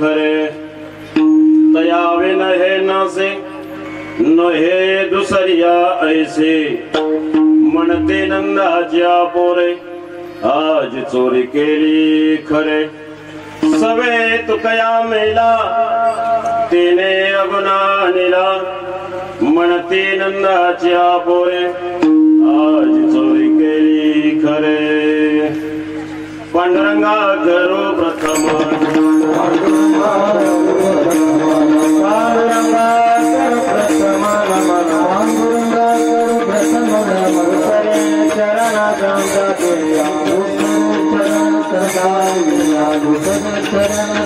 खरे तयावे नहे नसे नहे दुसरिया ऐसे म्हणते नंदाच्या पोरे आज चोरी केली खरे सवे तुकया मेला तिने अगुना नेला म्हणते नंदाच्या पोरे आज चोरी केली खरे पांडुरंगा करू प्रथम चरण